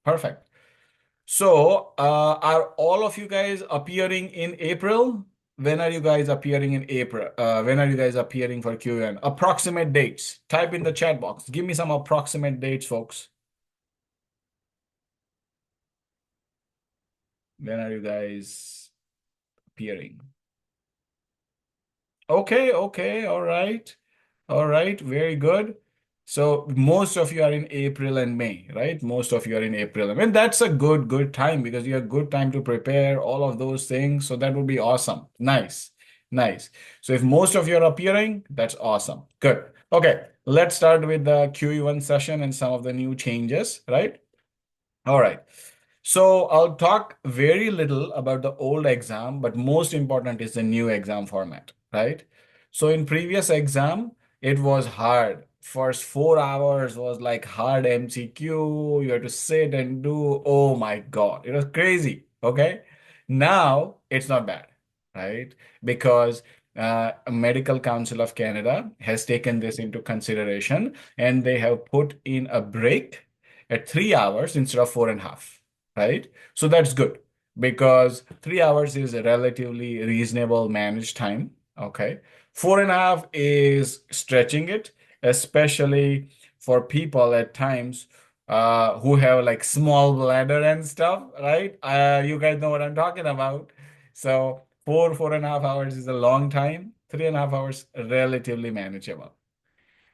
Perfect. So, are all of you guys appearing in April? When are you guys appearing in April? When are you guys appearing for QN? Approximate dates. Type in the chat box. Give me some approximate dates, folks. When are you guys appearing? Okay, okay, all right. All right, very good. So most of you are in April and May, right? Most of you are in April. I mean, that's a good time because you have good time to prepare all of those things. So that would be awesome. Nice, nice. So if most of you are appearing, that's awesome. Good. Okay, let's start with the QE1 session and some of the new changes, right? All right. So I'll talk very little about the old exam, but most important is the new exam format, right? So in previous exam, it was hard. First 4 hours was like hard MCQ. You had to sit and do, oh my God, it was crazy. Okay. Now it's not bad, right? Because Medical Council of Canada has taken this into consideration and they have put in a break at 3 hours instead of 4.5, right? So that's good because 3 hours is a relatively reasonable managed time. Okay. 4.5 is stretching it, especially for people at times who have like small bladder and stuff, right? You guys know what I'm talking about. So 4.5 hours is a long time. 3.5 hours relatively manageable.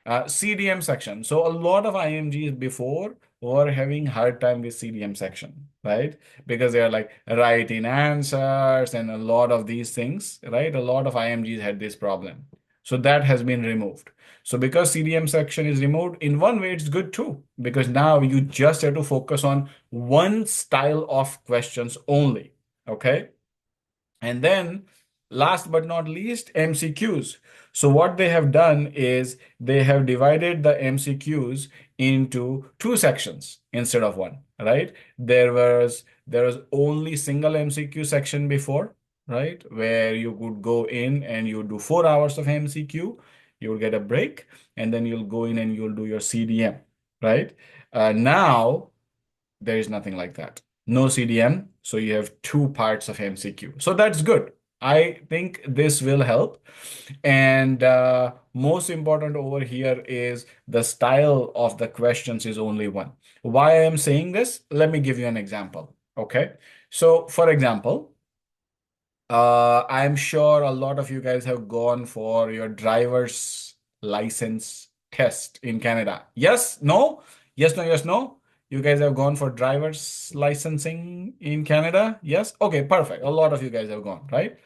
CDM section. So a lot of IMGs before were having hard time with CDM section, right? Because they are like writing answers and a lot of these things, right? A lot of IMGs had this problem. So that has been removed. So because CDM section is removed, in one way it's good too, because now you just have to focus on one style of questions only. Okay. And then last but not least, MCQs. So what they have done is they have divided the MCQs into two sections instead of one, right? There was only single MCQ section before, right? Where you could go in and you do 4 hours of MCQ, you'll get a break, and then you'll go in and you'll do your CDM, right? Now there is nothing like that. No CDM, so you have two parts of MCQ. So that's good. I think this will help. And most important over here is the style of the questions is only one. Why I am saying this? Let me give you an example. Okay. So, for example, I'm sure a lot of you guys have gone for your driver's license test in Canada. Yes, no, yes, no, yes, no. You guys have gone for driver's licensing in Canada? Yes? Okay, perfect. A lot of you guys have gone, right?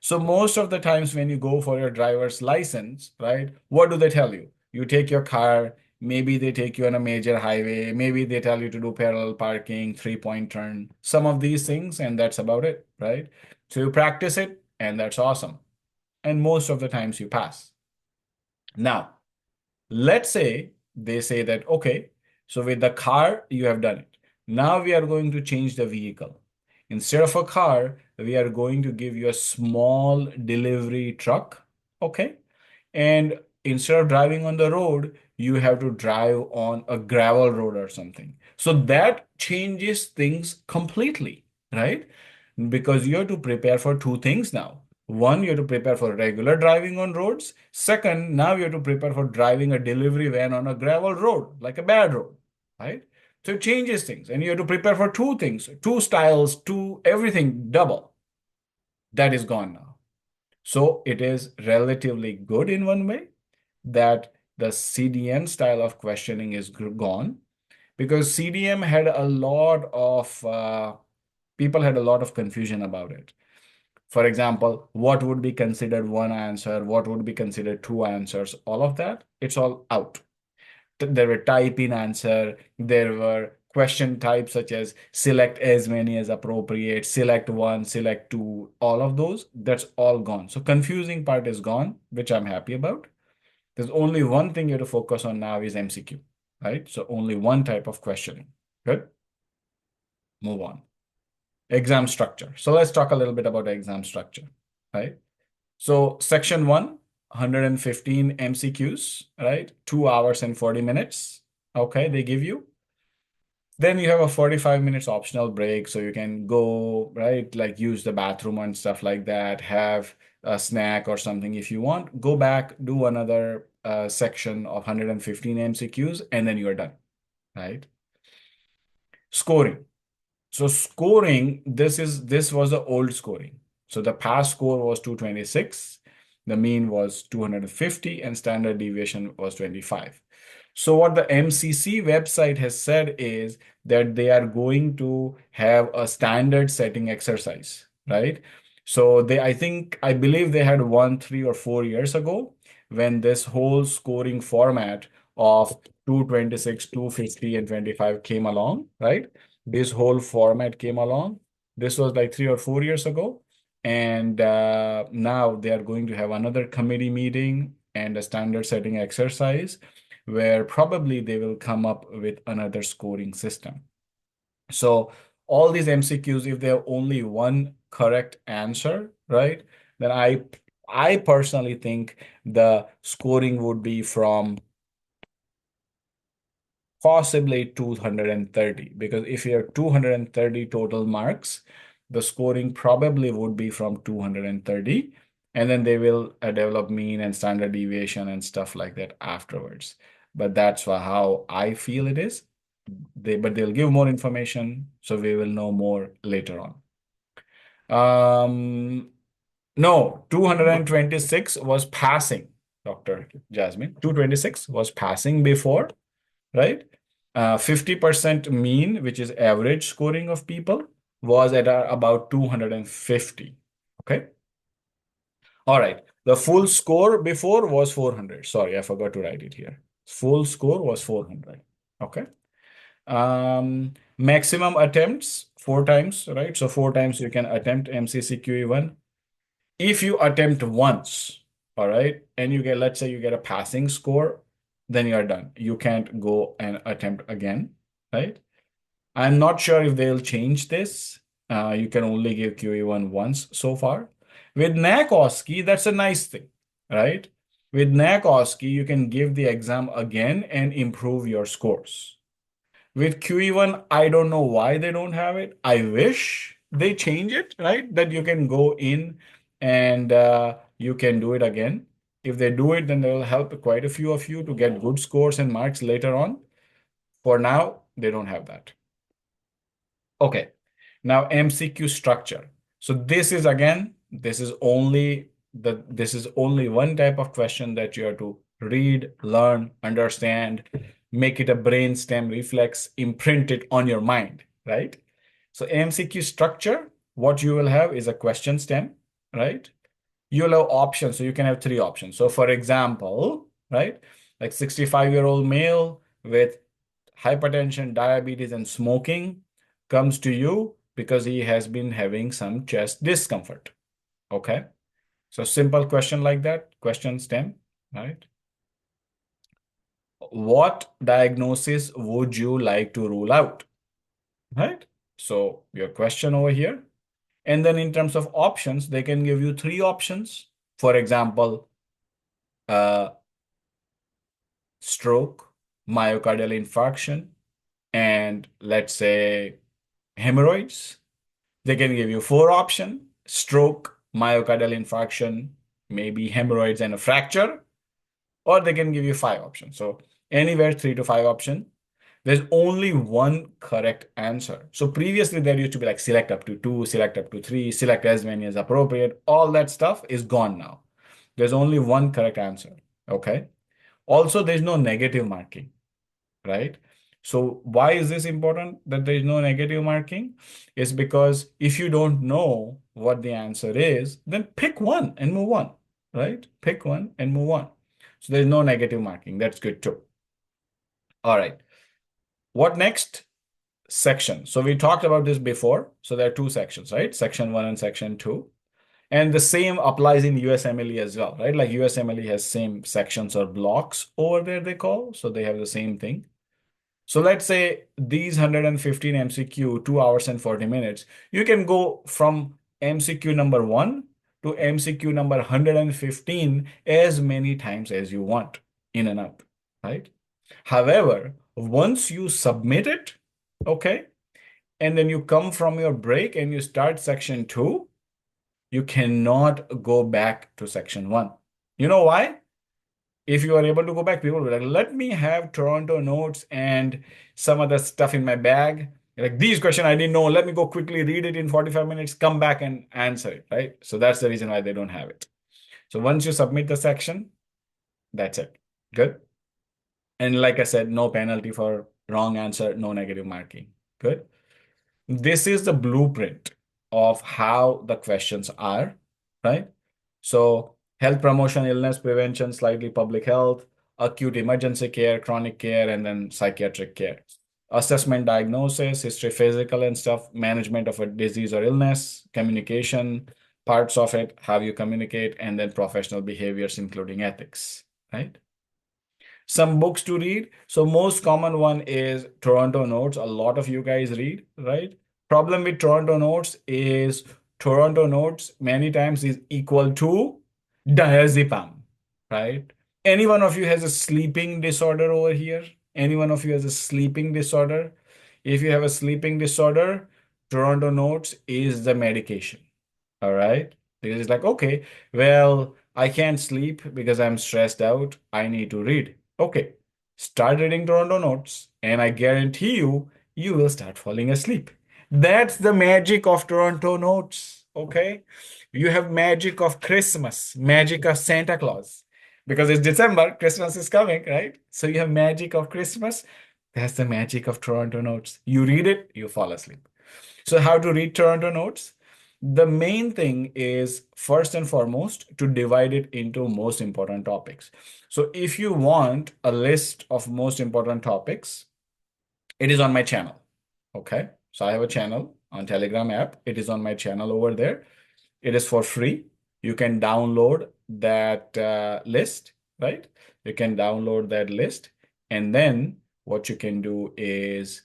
So most of the times when you go for your driver's license, right, what do they tell you? You take your car, maybe they take you on a major highway, maybe they tell you to do parallel parking, three-point turn, some of these things, and that's about it, right? So you practice it, and that's awesome. And most of the times you pass. Now, let's say they say that, okay, so with the car, you have done it. Now we are going to change the vehicle. Instead of a car, we are going to give you a small delivery truck. Okay. And instead of driving on the road, you have to drive on a gravel road or something. So that changes things completely, right? Because you have to prepare for two things now. One, you have to prepare for regular driving on roads. Second, now you have to prepare for driving a delivery van on a gravel road, like a bad road, right? So it changes things, and you have to prepare for two things, two styles, two everything double. That is gone now. So it is relatively good in one way that the CDM style of questioning is gone because CDM had a lot of people had a lot of confusion about it. For example, what would be considered one answer, what would be considered two answers, all of that, it's all out. There were type in answer, there were question types such as select as many as appropriate, select one, select two, all of those, that's all gone. So confusing part is gone, which I'm happy about. There's only one thing you have to focus on now is MCQ, right? So only one type of questioning. Good. Move on. Exam structure. So let's talk a little bit about the exam structure, right? So section one, 115 MCQs, right? 2 hours and 40 minutes. Okay, they give you Then you have a 45 minutes optional break, so you can go, right, like use the bathroom and stuff like that, have a snack or something if you want. Go back, do another section of 115 MCQs, and then you're done, right? Scoring. So scoring, this was the old scoring. So the past score was 226, the mean was 250, and standard deviation was 25. So what the MCC website has said is that they are going to have a standard setting exercise, right? So I believe they had one 3 or 4 years ago when this whole scoring format of 226, 250, and 25 came along, right? This whole format came along. This was like 3 or 4 years ago. And now they are going to have another committee meeting and a standard setting exercise where probably they will come up with another scoring system. So all these MCQs, if they have only one correct answer, right, then I personally think the scoring would be from possibly 230, because if you have 230 total marks, the scoring probably would be from 230, and then they will develop mean and standard deviation and stuff like that afterwards. But that's how I feel it is. But they'll give more information, so we will know more later on. No, 226 was passing, Dr. Jasmine. 226 was passing before, right? 50% mean, which is average scoring of people, was at about 250. Okay. All right. The full score before was 400. Sorry, I forgot to write it here. Full score was 400. Okay. Maximum attempts, 4 times, right? So 4 times you can attempt MCCQE1. If you attempt once, all right, and you get, let's say you get a passing score, then you're done. You can't go and attempt again, right? I'm not sure if they'll change this. You can only give QE1 once so far. With NAC-OSCE, that's a nice thing, right? With NAC-OSCE, you can give the exam again and improve your scores. With QE1, I don't know why they don't have it. I wish they change it, right? That you can go in and you can do it again. If they do it, then they will help quite a few of you to get good scores and marks later on. For now, they don't have that. Okay. Now MCQ structure. So this is only one type of question that you have to read, learn, understand, make it a brainstem reflex, imprint it on your mind, right? So MCQ structure, what you will have is a question stem, right? You'll have options. So you can have three options. So for example, right, like 65-year-old male with hypertension, diabetes, and smoking comes to you because he has been having some chest discomfort. Okay. So simple question like that, question stem, right? What diagnosis would you like to rule out? Right? So your question over here. And then in terms of options, they can give you three options. For example, uh, stroke, myocardial infarction, and let's say hemorrhoids. They can give you four options: stroke, myocardial infarction, maybe hemorrhoids and a fracture, or they can give you five options. So anywhere 3 to 5 options. There's only one correct answer. So previously there used to be like select up to two, select up to three, select as many as appropriate. All that stuff is gone now. There's only one correct answer. Okay. Also, there's no negative marking, right? So why is this important that there is no negative marking? Is because if you don't know what the answer is, then pick one and move on, right? Pick one and move on. So there's no negative marking. That's good too. All right. What next? Section. So we talked about this before. So there are two sections, right? Section 1 and section 2. And the same applies in USMLE as well, right? Like USMLE has same sections or blocks over there they call. So they have the same thing. So let's say these 115 MCQ, 2 hours and 40 minutes, you can go from MCQ number 1 to MCQ number 115 as many times as you want, in and out, right? However, once you submit it, Okay. And then you come from your break and you start section two, you cannot go back to section one. You know why? If you are able to go back, people will be like, let me have Toronto notes and some other stuff in my bag. Like these questions I didn't know. Let me go quickly read it in 45 minutes, come back and answer it, right? So that's the reason why they don't have it. So once you submit the section, that's it. Good. And like I said, no penalty for wrong answer, no negative marking. Good. This is the blueprint of how the questions are, right? So, health promotion, illness prevention, slightly public health, acute emergency care, chronic care, and then psychiatric care. Assessment, diagnosis, history, physical and stuff, management of a disease or illness, communication, parts of it, how you communicate, and then professional behaviors, including ethics, right? Some books to read. So most common one is Toronto Notes. A lot of you guys read, right? Problem with Toronto Notes is Toronto Notes many times is equal to diazepam, right? Any one of you has a sleeping disorder over here? Any one of you has a sleeping disorder? If you have a sleeping disorder, Toronto Notes is the medication. All right. Because it's like, okay, well, I can't sleep because I'm stressed out. I need to read. Okay. Start reading Toronto Notes, and I guarantee you, you will start falling asleep. That's the magic of Toronto Notes. Okay. You have magic of Christmas, magic of Santa Claus. Because it's December, Christmas is coming, right? So you have magic of Christmas. That's the magic of Toronto Notes. You read it, you fall asleep. So, how to read Toronto notes? The main thing is first and foremost to divide it into most important topics. So, if you want a list of most important topics, it is on my channel. Okay. So, I have a channel on Telegram app. It is on my channel over there. It is for free. You can download that list, right? You can download that list. And then what you can do is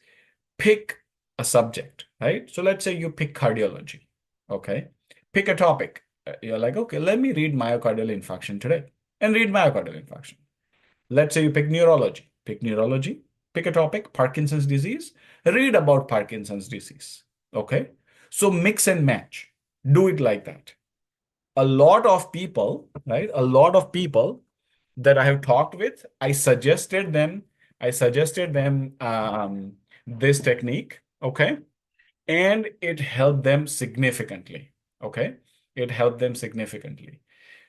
pick a subject, right? So let's say you pick cardiology, okay? Pick a topic. You're like, okay, let me read myocardial infarction today and read myocardial infarction. Let's say you pick neurology. Pick neurology. Pick a topic, Parkinson's disease. Read about Parkinson's disease, okay? So mix and match. Do it like that. A lot of people, right? A lot of people that I have talked with, I suggested them this technique, okay? And it helped them significantly, okay? It helped them significantly.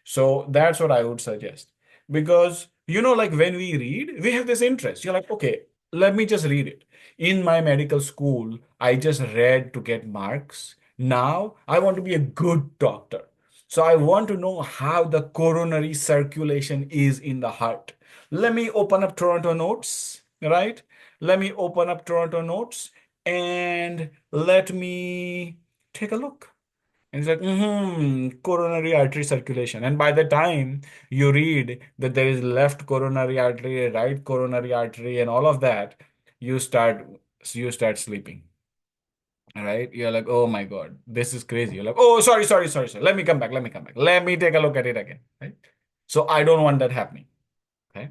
So that's what I would suggest. Because, like when we read, we have this interest. You're like, okay, let me just read it. In my medical school, I just read to get marks. Now I want to be a good doctor. So I want to know how the coronary circulation is in the heart. Let me open up Toronto Notes, right? Let me open up Toronto Notes and let me take a look. And it's like, coronary artery circulation. And by the time you read that there is left coronary artery, right coronary artery, and all of that, you start you start sleeping. All right. You're like, oh my God, this is crazy. You're like, oh, sorry, sorry, sorry, sorry. Let me come back. Let me come back. Let me take a look at it again. Right. So I don't want that happening. Okay.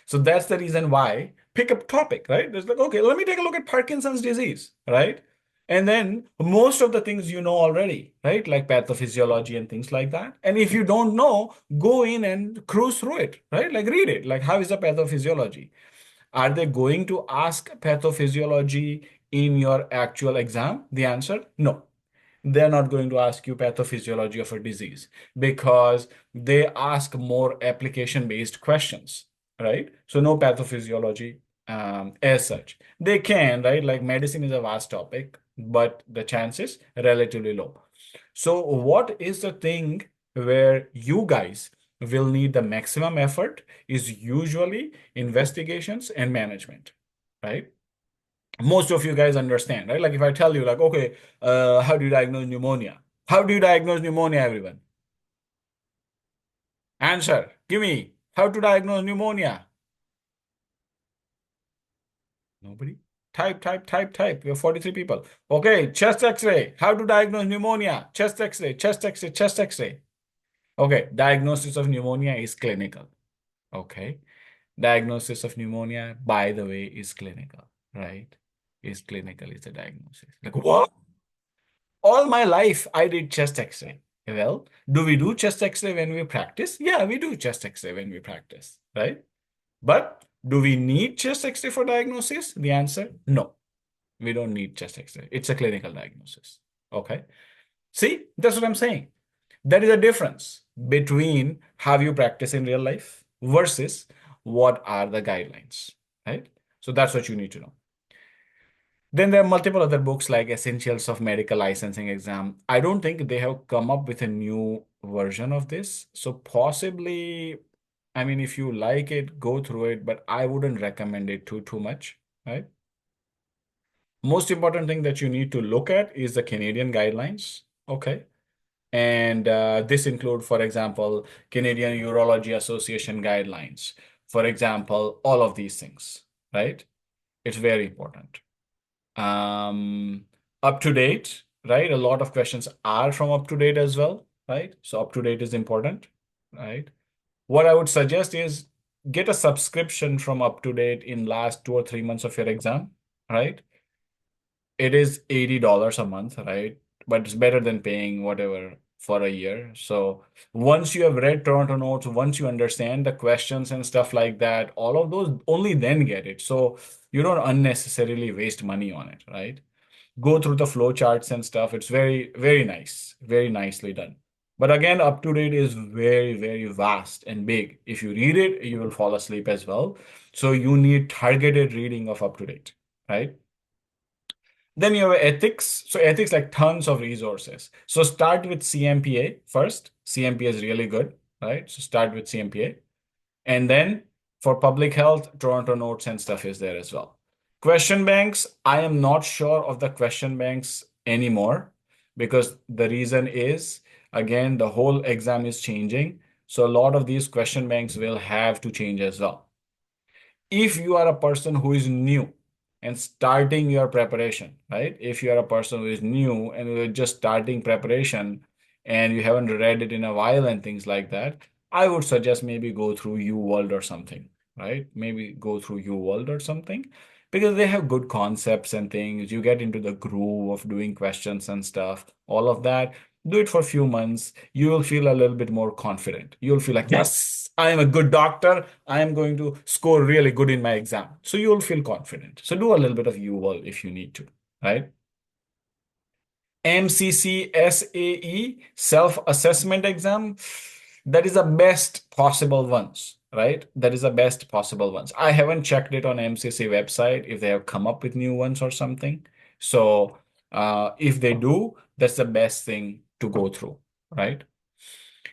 So that's the reason why pick a topic, right? It's like, okay, let me take a look at Parkinson's disease, right? And then most of the things you know already, right? Like pathophysiology and things like that. And if you don't know, go in and cruise through it, right? Like read it. Like, how is the pathophysiology? Are they going to ask pathophysiology in your actual exam? The answer, no. They're not going to ask you pathophysiology of a disease because they ask more application-based questions, right? So no pathophysiology as such. They can, right? Like medicine is a vast topic, but the chances relatively low. So what is the thing where you guys will need the maximum effort is usually investigations and management, right? Most of you guys understand, right? Like if I tell you, like, okay, how do you diagnose pneumonia? How do you diagnose pneumonia, everyone? Answer. Give me. How to diagnose pneumonia? Nobody? Type, type, type, type. We have 43 people. Okay, chest X-ray. How to diagnose pneumonia? Chest X-ray, chest X-ray, chest X-ray. Okay, diagnosis of pneumonia is clinical. Okay. Diagnosis of pneumonia, by the way, is clinical, right? is clinical, is a diagnosis. Like, what? All my life, I did chest X-ray. Well, do we do chest X-ray when we practice? Yeah, we do chest X-ray when we practice, right? But do we need chest X-ray for diagnosis? The answer, no. We don't need chest X-ray. It's a clinical diagnosis. Okay. See, that's what I'm saying. There is a difference between how you practice in real life versus what are the guidelines, right? So that's what you need to know. Then there are multiple other books like Essentials of Medical Licensing Exam. I don't think they have come up with a new version of this. So possibly, I mean, if you like it, go through it, but I wouldn't recommend it too much, right? Most important thing that you need to look at is the Canadian guidelines. Okay. And this include, for example, Canadian Urology Association guidelines. For example, all of these things, right? It's very important. Um, Up to date, right? A lot of questions are from up to date as well, right? So up to date is important, right? What I would suggest is get a subscription from up to date in last 2 or 3 months of your exam, right? It is $80 a month, right? But it's better than paying whatever for a year. So once you have read Toronto Notes, once you understand the questions and stuff like that, all of those, only then get it. So you don't unnecessarily waste money on it, right? Go through the flow charts and stuff. It's very nice, very nicely done. But again, up to date is very vast and big. If you read it, you will fall asleep as well. So you need targeted reading of up to date, right? Then you have ethics. So ethics like tons of resources. So start with CMPA first. CMPA is really good, right? So start with CMPA. And then for public health, Toronto Notes and stuff is there as well. Question banks, I am not sure of the question banks anymore because the reason is, again, the whole exam is changing. So a lot of these question banks will have to change as well. If you are a person who is new and starting your preparation, right? If you are a person who is new and you're just starting preparation and you haven't read it in a while and things like that, I would suggest maybe go through UWorld or something, right? Maybe go through UWorld or something because they have good concepts and things. You get into the groove of doing questions and stuff, all of that. Do it for a few months. You will feel a little bit more confident. You'll feel like, yes, I am a good doctor. I am going to score really good in my exam. So you'll feel confident. So do a little bit of UWorld if you need to, right? MCCSAE, self-assessment exam, that is the best possible ones, right? That is the best possible ones. I haven't checked it on MCC website if they have come up with new ones or something. So if they do, that's the best thing to go through, right?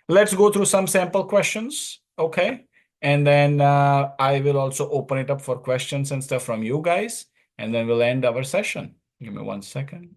Let's go through some sample questions, okay? And then I will also open it up for questions and stuff from you guys, and then we'll end our session. Give me 1 second.